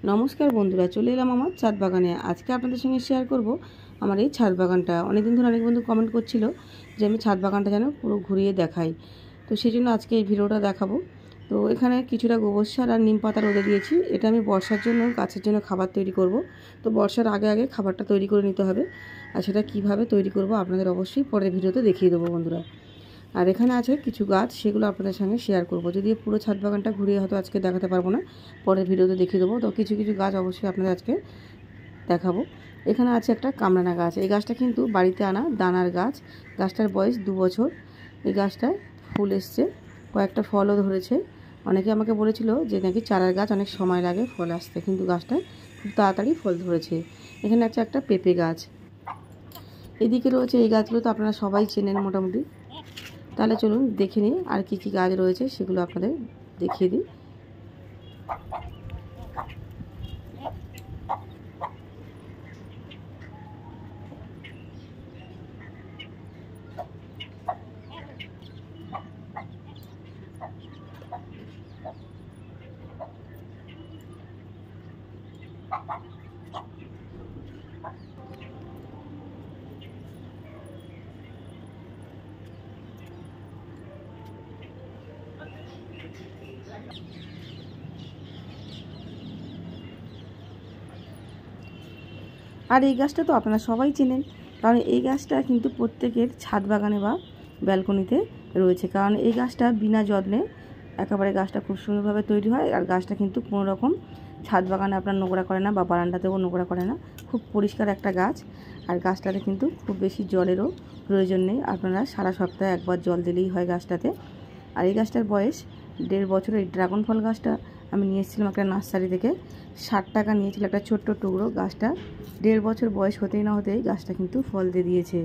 नमस्कार बंधुरा चले एलाम आमार छाद बागाने। आज के आपनादेर संगे शेयर करब आमार एई छाद बागानटा। अनेक दिन धरे अनेक बंधु कमेंट करछिलो जे आमि छाद बागानटा जेन पुरो घुरिয়ে देखाई, तो सेइजন্য आजके এই ভিডিওটা দেখাবো। তো এখানে কিছুটা গোবর সার আর নিম পাতা রোদে দিয়েছি। এটা আমি বর্ষার জন্য গাছের জন্য খাবার তৈরি করব। তো বর্ষার আগে আগে খাবারটা তৈরি করে নিতে হবে, আর সেটা কিভাবে তৈরি করব আপনাদের অবশ্যই পরের ভিডিওতে দেখিয়ে দেবো বন্ধুরা। আর এখানে আছে কিছু গাছ, সেগুলো আপনাদের সঙ্গে শেয়ার করব। যদিও পুরো ছাদ বাগানটা ঘুরিয়ে হয়তো আজকে দেখাতে পারবো না, পরের ভিডিওতে দেখিয়ে দেবো। তো কিছু কিছু গাছ অবশ্যই আপনাদের আজকে দেখাবো। এখানে আছে একটা কামরাঙা গাছ। এই গাছটা কিন্তু বাড়িতে আনা দানার গাছ। গাছটার বয়স 2 বছর। এই গাছটায় ফুল এসছে, কয়েকটা ফলও ধরেছে। অনেকে আমাকে বলেছিল যে নাকি চারার গাছ অনেক সময় লাগে ফল আসতে, কিন্তু গাছটায় খুব তাড়াতাড়ি ফল ধরেছে। এখানে আছে একটা পেঁপে গাছ। এদিকে রয়েছে এই গাছগুলো, তো আপনারা সবাই চেনেন মোটামুটি। তাহলে চলুন দেখে নিই আর কি কি গাছ রয়েছে, সেগুলো আপনাদের দেখিয়ে দিই। আর এই গাছটা তো আপনারা সবাই চেনেন, কারণ এই গাছটা কিন্তু প্রত্যেকের ছাদ বাগানে বা ব্যালকনিতে রয়েছে। কারণ এই গাছটা বিনা যত্নে একেবারে গাছটা খুব সুন্দরভাবে তৈরি হয়। আর গাছটা কিন্তু কোনো রকম ছাদ বাগানে আপনার নোংরা করে না বা বারান্দাতেও নোংরা করে না, খুব পরিষ্কার একটা গাছ। আর গাছটাতে কিন্তু খুব বেশি জলেরও প্রয়োজন নেই, আপনারা সারা সপ্তাহে একবার জল দিলেই হয় গাছটাতে। আর এই গাছটার বয়স 1.5 বছর। এই ড্রাগন ফল গাছটা আমি নিয়ে এসেছিলাম একটা নার্সারি থেকে, 60 টাকা নিয়েছিল একটা ছোট্ট টুকরো। গাছটা 1.5 বছর বয়স হতেই না হতেই গাছটা কিন্তু ফল দিয়ে দিয়েছে।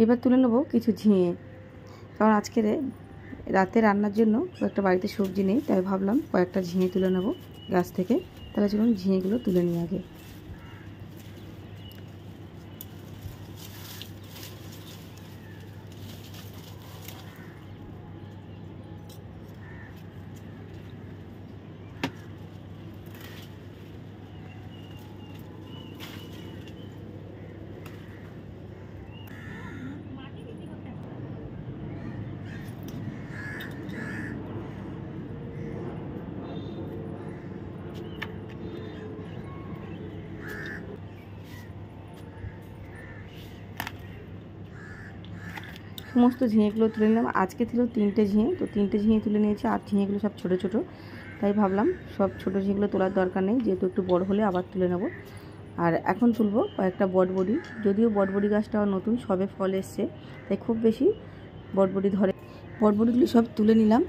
এবার তুলে নেব কিছু ঝিঙে, কারণ আজকে রাতে রান্নার জন্য একটা বাড়িতে সবজি নেই, তাই ভাবলাম কয়েকটা ঝিঙে তুলে নেব গাছ থেকে। তাহলে চলুন ঝিঙেগুলো তুলে নিই আগে। সমস্ত ঝিঙেগুলো তুলে নিলাম। আজকে ছিল 3টে ঝিঙে, তো 3টে ঝিঙে তুলে নিয়েছি। আর ঝিঙেগুলো সব ছোটো ছোটো, তাই ভাবলাম সব ছোটো ঝিঙেগুলো তোলার দরকার নেই, যেহেতু একটু বড় হলে আবার তুলে নেব। আর এখন তুলবো কয়েকটা বটবডি। যদিও বটবডি গাছটাও নতুন, সবে ফল এসছে, তাই খুব বেশি বটবডি ধরে। বটবডিগুলি সব তুলে নিলাম।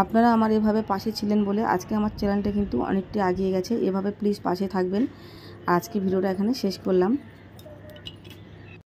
আপনারা আমার এভাবে পাশে ছিলেন বলে আজকে আমার চ্যানেলটা কিন্তু অনেকটা এগিয়ে গেছে। এভাবে প্লিজ পাশে থাকবেন। আজকে ভিডিওটা এখানে শেষ করলাম।